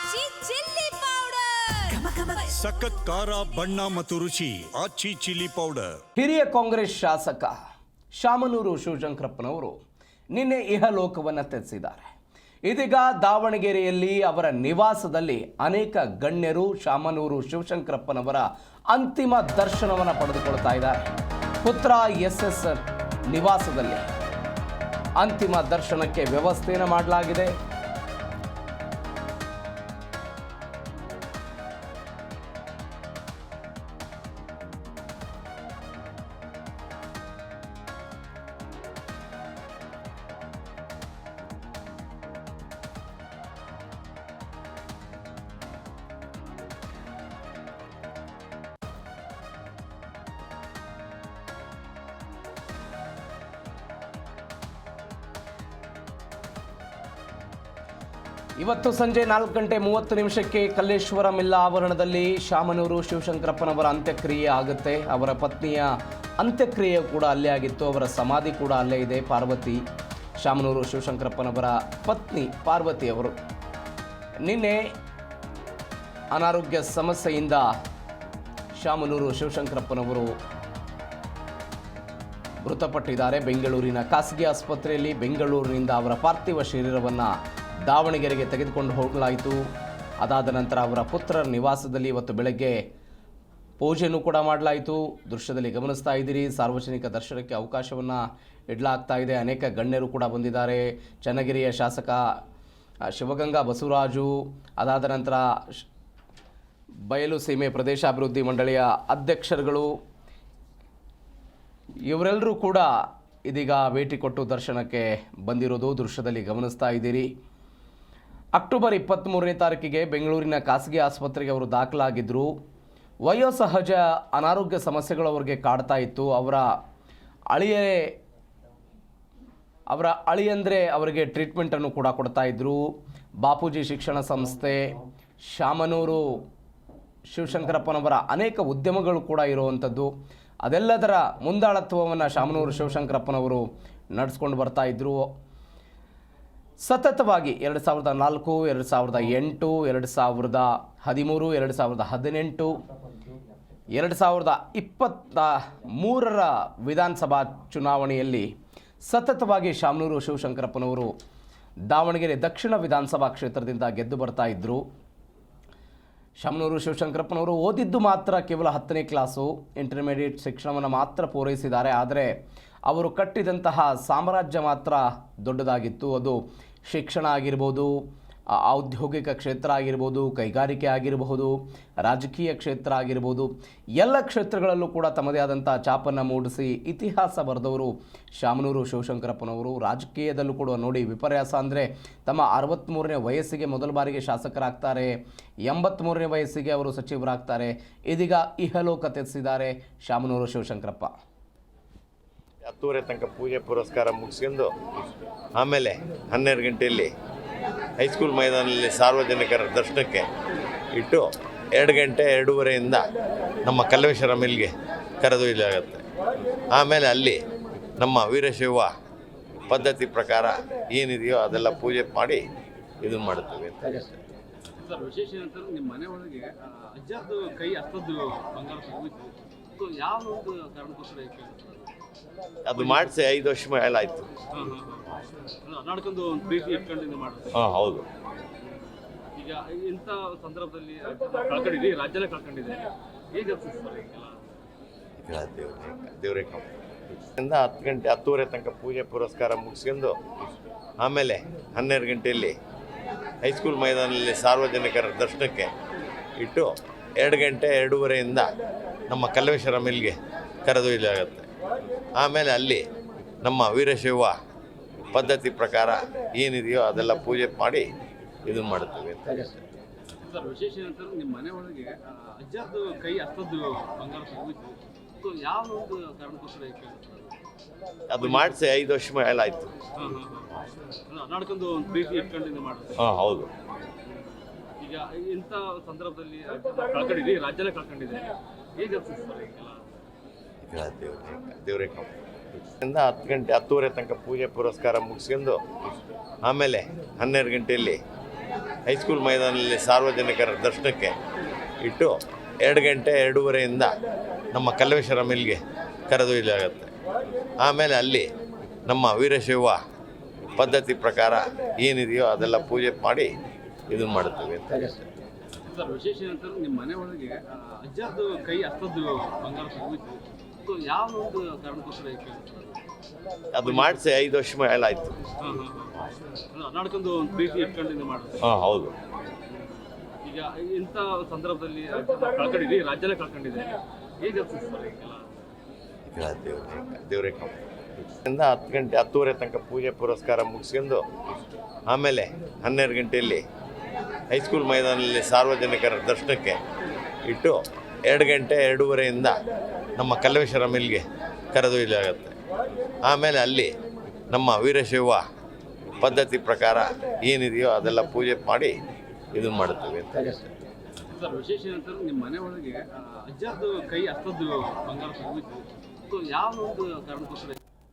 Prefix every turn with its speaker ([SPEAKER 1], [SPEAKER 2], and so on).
[SPEAKER 1] ಆಚಿ chilli powder
[SPEAKER 2] ಸಖತ್ ಖಾರ ಬಣ್ಣ ಮತ್ತು ರುಚಿ ಆಚಿ ಚಿಲ್ಲಿ ಪೌಡರ್.
[SPEAKER 3] ಹಿರಿಯ ಕಾಂಗ್ರೆಸ್ ಶಾಸಕ ಶಾಮನೂರು ಶಿವಶಂಕರಪ್ಪನವರು ನಿನ್ನೆ ಇಹಲೋಕವನ್ನು ತ್ಯಜಿಸಿದ್ದಾರೆ. ಇದೀಗ ದಾವಣಗೆರೆಯಲ್ಲಿ ಅವರ ನಿವಾಸದಲ್ಲಿ ಅನೇಕ ಗಣ್ಯರು ಶಾಮನೂರು ಶಿವಶಂಕರಪ್ಪನವರ ಅಂತಿಮ ದರ್ಶನವನ್ನು ಪಡೆದುಕೊಳ್ತಾ ಇದ್ದಾರೆ. ಪುತ್ರ ಎಸ್ ನಿವಾಸದಲ್ಲಿ ಅಂತಿಮ ದರ್ಶನಕ್ಕೆ ವ್ಯವಸ್ಥೆಯನ್ನು ಮಾಡಲಾಗಿದೆ. ಇವತ್ತು ಸಂಜೆ 4:30 ಕಲ್ಲೇಶ್ವರ ಮಿಲ್ಲ ಆವರಣದಲ್ಲಿ ಶಾಮನೂರು ಶಿವಶಂಕರಪ್ಪನವರ ಅಂತ್ಯಕ್ರಿಯೆ ಆಗುತ್ತೆ. ಅವರ ಪತ್ನಿಯ ಅಂತ್ಯಕ್ರಿಯೆ ಕೂಡ ಅಲ್ಲೇ ಆಗಿತ್ತು. ಅವರ ಸಮಾಧಿ ಕೂಡ ಅಲ್ಲೇ ಇದೆ. ಪಾರ್ವತಿ, ಶಾಮನೂರು ಶಿವಶಂಕರಪ್ಪನವರ ಪತ್ನಿ ಪಾರ್ವತಿ ಅವರು ನಿನ್ನೆ ಅನಾರೋಗ್ಯ ಸಮಸ್ಯೆಯಿಂದ ಶಾಮನೂರು ಶಿವಶಂಕರಪ್ಪನವರು ಮೃತಪಟ್ಟಿದ್ದಾರೆ. ಬೆಂಗಳೂರಿನ ಖಾಸಗಿ ಆಸ್ಪತ್ರೆಯಲ್ಲಿ ಬೆಂಗಳೂರಿನಿಂದ ಅವರ ಪಾರ್ಥಿವ ಶರೀರವನ್ನು ದಾವಣಗೆರೆಗೆ ತೆಗೆದುಕೊಂಡು ಹೋಗಲಾಯಿತು. ಅದಾದ ನಂತರ ಅವರ ಪುತ್ರರ ನಿವಾಸದಲ್ಲಿ ಇವತ್ತು ಬೆಳಗ್ಗೆ ಪೂಜೆಯನ್ನು ಕೂಡ ಮಾಡಲಾಯಿತು. ದೃಶ್ಯದಲ್ಲಿ ಗಮನಿಸ್ತಾ ಇದ್ದೀರಿ. ಸಾರ್ವಜನಿಕ ದರ್ಶನಕ್ಕೆ ಅವಕಾಶವನ್ನು ಇಡಲಾಗ್ತಾ ಇದೆ. ಅನೇಕ ಗಣ್ಯರು ಕೂಡ ಬಂದಿದ್ದಾರೆ. ಚನ್ನಗಿರಿಯ ಶಾಸಕ ಶಿವಗಂಗಾ ಬಸವರಾಜು, ಅದಾದ ನಂತರ ಬಯಲು ಸೀಮೆ ಪ್ರದೇಶಾಭಿವೃದ್ಧಿ ಮಂಡಳಿಯ ಅಧ್ಯಕ್ಷರುಗಳು, ಇವರೆಲ್ಲರೂ ಕೂಡ ಇದೀಗ ಭೇಟಿ ಕೊಟ್ಟು ದರ್ಶನಕ್ಕೆ ಬಂದಿರೋದು ದೃಶ್ಯದಲ್ಲಿ ಗಮನಿಸ್ತಾ ಇದ್ದೀರಿ. ಅಕ್ಟೋಬರ್ 23ನೇ ತಾರೀಕಿಗೆ ಬೆಂಗಳೂರಿನ ಖಾಸಗಿ ಆಸ್ಪತ್ರೆಗೆ ಅವರು ದಾಖಲಾಗಿದ್ದರು. ವಯೋಸಹಜ ಅನಾರೋಗ್ಯ ಸಮಸ್ಯೆಗಳು ಅವರಿಗೆ ಕಾಡ್ತಾ ಇತ್ತು. ಅವರ ಅಳಿಯಂದರೆ ಅವರಿಗೆ ಟ್ರೀಟ್ಮೆಂಟನ್ನು ಕೂಡ ಕೊಡ್ತಾ ಇದ್ದರು. ಬಾಪೂಜಿ ಶಿಕ್ಷಣ ಸಂಸ್ಥೆ, ಶಾಮನೂರು ಶಿವಶಂಕರಪ್ಪನವರ ಅನೇಕ ಉದ್ಯಮಗಳು ಕೂಡ ಇರುವಂಥದ್ದು. ಅದೆಲ್ಲದರ ಮುಂದಾಳತ್ವವನ್ನು ಶಾಮನೂರು ಶಿವಶಂಕರಪ್ಪನವರು ನಡೆಸ್ಕೊಂಡು ಬರ್ತಾ ಇದ್ದರು. ಸತತವಾಗಿ 2004, 2008, 2013, 2023ರ ವಿಧಾನಸಭಾ ಚುನಾವಣೆಯಲ್ಲಿ ಸತತವಾಗಿ ಶಾಮನೂರು ಶಿವಶಂಕರಪ್ಪನವರು ದಾವಣಗೆರೆ ದಕ್ಷಿಣ ವಿಧಾನಸಭಾ ಕ್ಷೇತ್ರದಿಂದ ಗೆದ್ದು ಬರ್ತಾ ಇದ್ದರು. ಶಾಮನೂರು ಶಿವಶಂಕರಪ್ಪನವರು ಓದಿದ್ದು ಮಾತ್ರ ಕೇವಲ 10ನೇ ಕ್ಲಾಸು, ಇಂಟರ್ಮೀಡಿಯೇಟ್ ಶಿಕ್ಷಣವನ್ನು ಮಾತ್ರ ಪೂರೈಸಿದ್ದಾರೆ. ಆದರೆ ಅವರು ಕಟ್ಟಿದಂತಹ ಸಾಮ್ರಾಜ್ಯ ಮಾತ್ರ ದೊಡ್ಡದಾಗಿತ್ತು. ಅದು ಶಿಕ್ಷಣ ಆಗಿರ್ಬೋದು, ಔದ್ಯೋಗಿಕ ಕ್ಷೇತ್ರ ಆಗಿರ್ಬೋದು, ಕೈಗಾರಿಕೆ ಆಗಿರಬಹುದು, ರಾಜಕೀಯ ಕ್ಷೇತ್ರ ಆಗಿರ್ಬೋದು, ಎಲ್ಲ ಕ್ಷೇತ್ರಗಳಲ್ಲೂ ಕೂಡ ತಮ್ಮದೇ ಆದಂಥ ಛಾಪನ್ನು ಮೂಡಿಸಿ ಇತಿಹಾಸ ಬರೆದವರು ಶಾಮನೂರು ಶಿವಶಂಕರಪ್ಪನವರು. ರಾಜಕೀಯದಲ್ಲೂ ಕೂಡ ನೋಡಿ ವಿಪರ್ಯಾಸ ಅಂದರೆ ತಮ್ಮ 63ನೇ ವಯಸ್ಸಿಗೆ ಮೊದಲ ಬಾರಿಗೆ ಶಾಸಕರಾಗ್ತಾರೆ, 83ನೇ ವಯಸ್ಸಿಗೆ ಅವರು ಸಚಿವರಾಗ್ತಾರೆ. ಇದೀಗ ಇಹಲೋಕ ತ್ಯಜಿಸಿದ್ದಾರೆ ಶಾಮನೂರು ಶಿವಶಂಕರಪ್ಪ.
[SPEAKER 4] 10:30 ತನಕ ಪೂಜೆ ಪುರಸ್ಕಾರ ಮುಗಿಸ್ಕೊಂಡು ಆಮೇಲೆ 12 ಗಂಟೆಯಲ್ಲಿ ಹೈಸ್ಕೂಲ್ ಮೈದಾನದಲ್ಲಿ ಸಾರ್ವಜನಿಕರ ದರ್ಶನಕ್ಕೆ ಇಟ್ಟು 2 ಗಂಟೆ 2:30ಯಿಂದ ನಮ್ಮ ಕಲ್ಲೇಶ್ವರ ಮಿಲ್ಗೆ ಕರೆದೊಯ್ಯಲಾಗುತ್ತೆ. ಆಮೇಲೆ ಅಲ್ಲಿ ನಮ್ಮ ವೀರಶೈವ ಪದ್ಧತಿ ಪ್ರಕಾರ ಏನಿದೆಯೋ ಅದೆಲ್ಲ ಪೂಜೆ ಮಾಡಿ ಇದನ್ನು ಮಾಡುತ್ತೇವೆ ಅಂತ.
[SPEAKER 5] ಸರ್, ವಿಶೇಷ ಏನಂತಾರೆ ನಿಮ್ಮ ಮನೆ ಒಳಗೆ ಅಜ್ಜದ್ದು ಕೈ ಹಸ್ತದ್ದು ಬಂಗಾರ ಹೋಗಿತ್ತು. ಯಾವ ಒಂದು ಕಾರಣಕ್ಕೋಸ್ಕರ
[SPEAKER 4] ಅದು ಮಾಡಿಸಿ 5 ವರ್ಷ ಮೇಲೆ ಆಯಿತು.
[SPEAKER 5] ನಡ್ಕೊಂಡು ಒಂದು ಪ್ರೀತಿ ಇಟ್ಕೊಂಡು ಮಾಡ್ತಾರೆ.
[SPEAKER 4] ಹಾಂ, ಹೌದು.
[SPEAKER 5] ಈಗ ಇಂಥ ಸಂದರ್ಭದಲ್ಲಿ ಕಳ್ಕೊಂಡಿದ್ದೀವಿ, ರಾಜ್ಯನೇ ಕಳ್ಕೊಂಡಿದೆ. ಹೇಗೆ
[SPEAKER 4] ದೇವ್ರೇ 10 ಗಂಟೆ 10:30 ತನಕ ಪೂಜೆ ಪುರಸ್ಕಾರ ಮುಗಿಸ್ಕೊಂಡು ಆಮೇಲೆ 12 ಗಂಟೆಯಲ್ಲಿ ಹೈಸ್ಕೂಲ್ ಮೈದಾನದಲ್ಲಿ ಸಾರ್ವಜನಿಕರ ದರ್ಶನಕ್ಕೆ ಇಟ್ಟು 2 ಗಂಟೆ 2:30ಯಿಂದ ನಮ್ಮ ಕಲ್ಲೇಶ್ವರ ಮಿಲ್ಗೆ ಕರೆದೊಯ್ಯಲಾಗುತ್ತೆ. ಆಮೇಲೆ ಅಲ್ಲಿ ನಮ್ಮ ವೀರಶೈವ ಪದ್ಧತಿ ಪ್ರಕಾರ ಏನಿದೆಯೋ ಅದೆಲ್ಲ ಪೂಜೆ ಮಾಡಿ ಇದನ್ನು ಮಾಡುತ್ತೇವೆ ಅಂತ.
[SPEAKER 5] ಸರ್, ವಿಶೇಷ ಏನಂತಾರೆ ನಿಮ್ಮ ಮನೆ ಒಳಗೆ ಅಜ್ಜದ್ದು ಕೈ ಹಸ್ತದ್ದು ಬಂಗಾರ ಹೋಗಿತ್ತು. ಯಾವ ಒಂದು ಕಾರಣಕ್ಕೋಸ್ಕರ
[SPEAKER 4] ಅದು ಮಾಡಿಸಿ 5 ವರ್ಷ ಮೇಲೆ ಆಯಿತು.
[SPEAKER 5] ನಡ್ಕೊಂಡು ಒಂದು ಪ್ರೀತಿ ಇಟ್ಕೊಂಡು ಮಾಡ್ತಾರೆ.
[SPEAKER 4] ಹಾಂ, ಹೌದು.
[SPEAKER 5] ಈಗ ಇಂಥ ಸಂದರ್ಭದಲ್ಲಿ ಕಳ್ಕೊಂಡಿದ್ದೀವಿ, ರಾಜ್ಯನೇ ಕಳ್ಕೊಂಡಿದೆ. ಹೇಗೆ
[SPEAKER 4] ದೇವ್ರೇ 10 ಗಂಟೆ 10:30 ತನಕ ಪೂಜೆ ಪುರಸ್ಕಾರ ಮುಗಿಸ್ಕೊಂಡು ಆಮೇಲೆ 12 ಗಂಟೆಯಲ್ಲಿ ಹೈಸ್ಕೂಲ್ ಮೈದಾನದಲ್ಲಿ ಸಾರ್ವಜನಿಕರ ದರ್ಶನಕ್ಕೆ ಇಟ್ಟು 2 ಗಂಟೆ 2:30ಯಿಂದ ನಮ್ಮ ಕಲ್ಲೇಶ್ವರ ಮಿಲ್ಗೆ ಕರೆದೊಯ್ಯಲಾಗುತ್ತೆ. ಆಮೇಲೆ ಅಲ್ಲಿ ನಮ್ಮ ವೀರಶೈವ ಪದ್ಧತಿ ಪ್ರಕಾರ ಏನಿದೆಯೋ ಅದೆಲ್ಲ ಪೂಜೆ ಮಾಡಿ ಇದನ್ನು ಮಾಡ್ತೀವಿ ಅಂತ ಹೇಳ್ತಾರೆ.
[SPEAKER 5] ಸರ್ ವಿಶೇಷ ಏನಂತಂದ್ರೆ ನಿಮ್ಮ ಮನೆ ಒಳಗೆ ಅಜ್ಜಾರ್ದು ಕೈ ಹಸ್ತದ್ದು ಬಂಗಾರ ಹೋಗಿತ್ತು. ಸೊ ಯಾವ ಒಂದು ಕಾರಣಕ್ಕೋಸ್ಕರ
[SPEAKER 4] ಅದು ಮಾಡಿಸಿ 5 ವರ್ಷ ಮೇಲೆ ಆಯಿತು.
[SPEAKER 5] ಅನಾಡ್ಕೊಂಡು ಒಂದು ಪ್ರೀತಿ ಇಟ್ಕೊಂಡು ಮಾಡ್ತಾರೆ.
[SPEAKER 4] ಹಾಂ ಹೌದು.
[SPEAKER 5] ಈಗ ಇಂಥ ಸಂದರ್ಭದಲ್ಲಿ ಕಳ್ಕೊಂಡಿದೆ, ರಾಜ್ಯನೇ ಕಳ್ಕೊಂಡಿದೆ, ಹೇಗೆ
[SPEAKER 4] ದೇವರೇ 10 ಗಂಟೆ 10:30 ತನಕ ಪೂಜೆ ಪುರಸ್ಕಾರ ಮುಗಿಸ್ಕೊಂಡು ಆಮೇಲೆ 12 ಗಂಟೆಯಲ್ಲಿ ಹೈಸ್ಕೂಲ್ ಮೈದಾನದಲ್ಲಿ ಸಾರ್ವಜನಿಕರ ದರ್ಶನಕ್ಕೆ ಇಟ್ಟು 2 ಗಂಟೆ 2:30ಯಿಂದ ನಮ್ಮ ಕಲ್ಲೇಶ್ವರ ಮಿಲ್ಗೆ ಕರೆದೊಯ್ಯಲಾಗುತ್ತೆ. ಆಮೇಲೆ ಅಲ್ಲಿ ನಮ್ಮ ವೀರಶೈವ ಪದ್ಧತಿ ಪ್ರಕಾರ ಏನಿದೆಯೋ ಅದೆಲ್ಲ ಪೂಜೆ ಮಾಡಿ ಇದನ್ನು ಮಾಡ್ತೀವಿ ಅಂತ ಹೇಳ್ತಾರೆ.
[SPEAKER 5] ಸರ್ ವಿಶೇಷ ಏನಂತಂದ್ರೆ ನಿಮ್ಮ ಮನೆ ಒಳಗೆ ಅಜ್ಜಾರ್ದು ಕೈ ಹಸ್ತದ್ದು ಬಂಗಾರ ಹೋಗಿತ್ತು. ಸೊ ಯಾವ ಒಂದು ಕಾರಣಕ್ಕೋಸ್ಕರ